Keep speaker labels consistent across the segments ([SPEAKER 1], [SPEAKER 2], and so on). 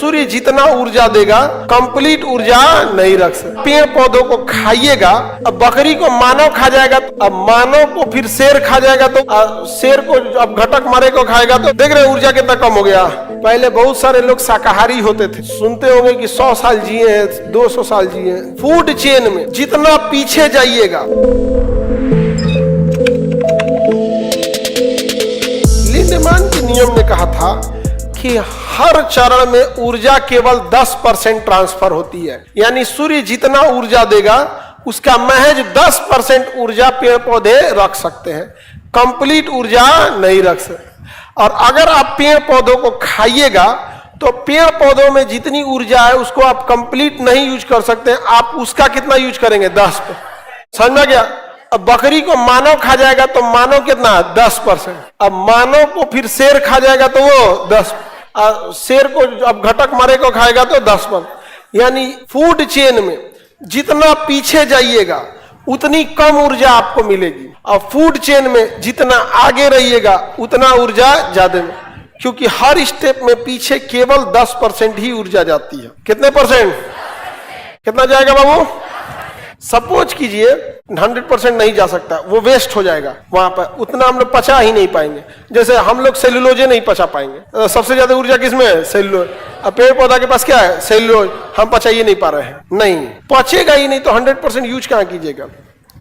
[SPEAKER 1] सूर्य जितना ऊर्जा देगा कंप्लीट ऊर्जा नहीं रख सकते। पेड़ पौधों को खाइएगा, अब बकरी को मानव खा जाएगा, अब मानव को फिर शेर खा जाएगा, तो शेर को अब घटक मारे को खाएगा, तो देख रहे ऊर्जा कितना कम हो गया। पहले बहुत सारे लोग शाकाहारी होते थे, सुनते होंगे कि 100 साल जिए हैं, 200 साल जिए हैं। फूड चेन में जितना पीछे जाइएगा, लिंडमान के नियम ने कहा था कि हर चरण में ऊर्जा केवल 10% ट्रांसफर होती है, यानी सूर्य जितना ऊर्जा देगा उसका महज 10% ऊर्जा पेड़ पौधे रख सकते हैं, कंप्लीट ऊर्जा नहीं रख सकते। और अगर आप पेड़ पौधों को खाइएगा तो पेड़ पौधों में जितनी ऊर्जा है उसको आप कंप्लीट नहीं यूज कर सकते, आप उसका कितना यूज करेंगे? 10%। समझ में गया? अब बकरी को मानव खा जाएगा तो मानव कितना? 10%। अब मानव को फिर शेर खा जाएगा तो वो 10%। शेर को अब घटक मारे को खाएगा तो 10%। यानी फूड चेन में जितना पीछे जाइएगा उतनी कम ऊर्जा आपको मिलेगी, और फूड चेन में जितना आगे रहिएगा उतना ऊर्जा ज्यादा में, क्योंकि हर स्टेप में पीछे केवल 10% ही ऊर्जा जाती है। कितने परसेंट? कितना जाएगा बाबू? सपोज कीजिए 100% नहीं जा सकता, वो वेस्ट हो जाएगा वहां पर, उतना हम लोग पचा ही नहीं पाएंगे। जैसे हम लोग सेलुलोजे नहीं पचा पाएंगे, सबसे ज्यादा ऊर्जा किसमें है? सेलुलोज। अब पेड़ पौधा के पास क्या है? सेलुलोज। हम पचा ही नहीं पा रहे हैं, नहीं पचेगा ही नहीं, तो 100% यूज कहां कीजिएगा?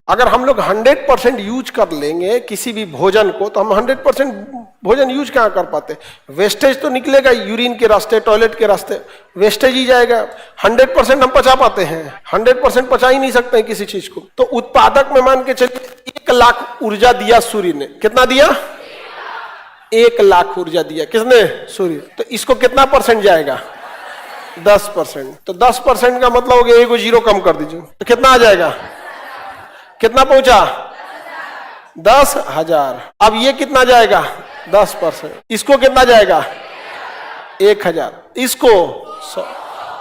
[SPEAKER 1] अगर हम लोग 100% यूज कर लेंगे किसी भी भोजन को, तो हम 100% भोजन यूज कहां कर पाते? वेस्टेज तो निकलेगा, यूरिन के रास्ते, टॉयलेट के रास्ते वेस्टेज ही जाएगा। 100% हम पचा पाते हैं? 100% पचा ही नहीं सकते हैं किसी चीज को। तो उत्पादक में मान के चलिए 1 लाख ऊर्जा दिया सूर्य ने। कितना दिया? 1 लाख ऊर्जा दिया। किसने? सूर्य। तो इसको कितना परसेंट जाएगा? 10%। तो 10% का मतलब हो गया, एगो जीरो कम कर दीजिए, तो कितना आ जाएगा? कितना पहुंचा? 10,000। अब ये कितना जाएगा? 10%। इसको कितना जाएगा? 1,000। इसको 100,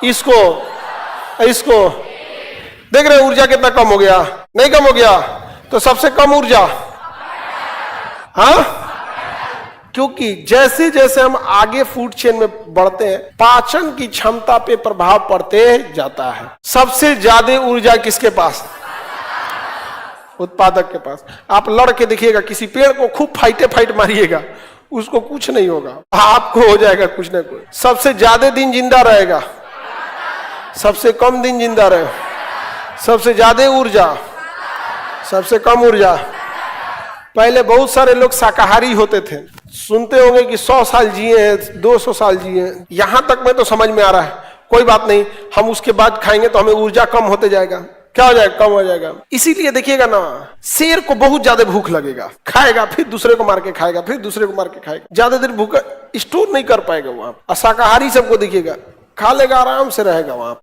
[SPEAKER 1] इसको देख रहे ऊर्जा कितना कम हो गया? नहीं कम हो गया? तो सबसे कम ऊर्जा, हाँ, क्योंकि जैसे जैसे हम आगे फूड चेन में बढ़ते हैं पाचन की क्षमता पे प्रभाव पड़ते जाता है। सबसे ज्यादा ऊर्जा किसके पास? उत्पादक के पास। आप लड़ के देखिएगा, किसी पेड़ को खूब फाइट मारिएगा, उसको कुछ नहीं होगा, आपको हो जाएगा कुछ ना कुछ। सबसे ज्यादा दिन जिंदा रहेगा, सबसे कम दिन जिंदा रहे, सबसे ज्यादा ऊर्जा, सबसे कम ऊर्जा। पहले बहुत सारे लोग शाकाहारी होते थे, सुनते होंगे कि 100 साल जिए हैं, 200 साल जिए हैं। यहां तक में तो समझ में आ रहा है, कोई बात नहीं, हम उसके बाद खाएंगे तो हमें ऊर्जा कम होते जाएगा। क्या हो जाएगा? कम हो जाएगा। इसीलिए देखिएगा ना, शेर को बहुत ज्यादा भूख लगेगा, खाएगा, फिर दूसरे को मार के खाएगा, फिर दूसरे को मार के खाएगा, ज्यादा देर भूख स्टोर नहीं कर पाएगा वहां। और शाकाहारी सबको देखिएगा, खा लेगा, आराम से रहेगा वहां।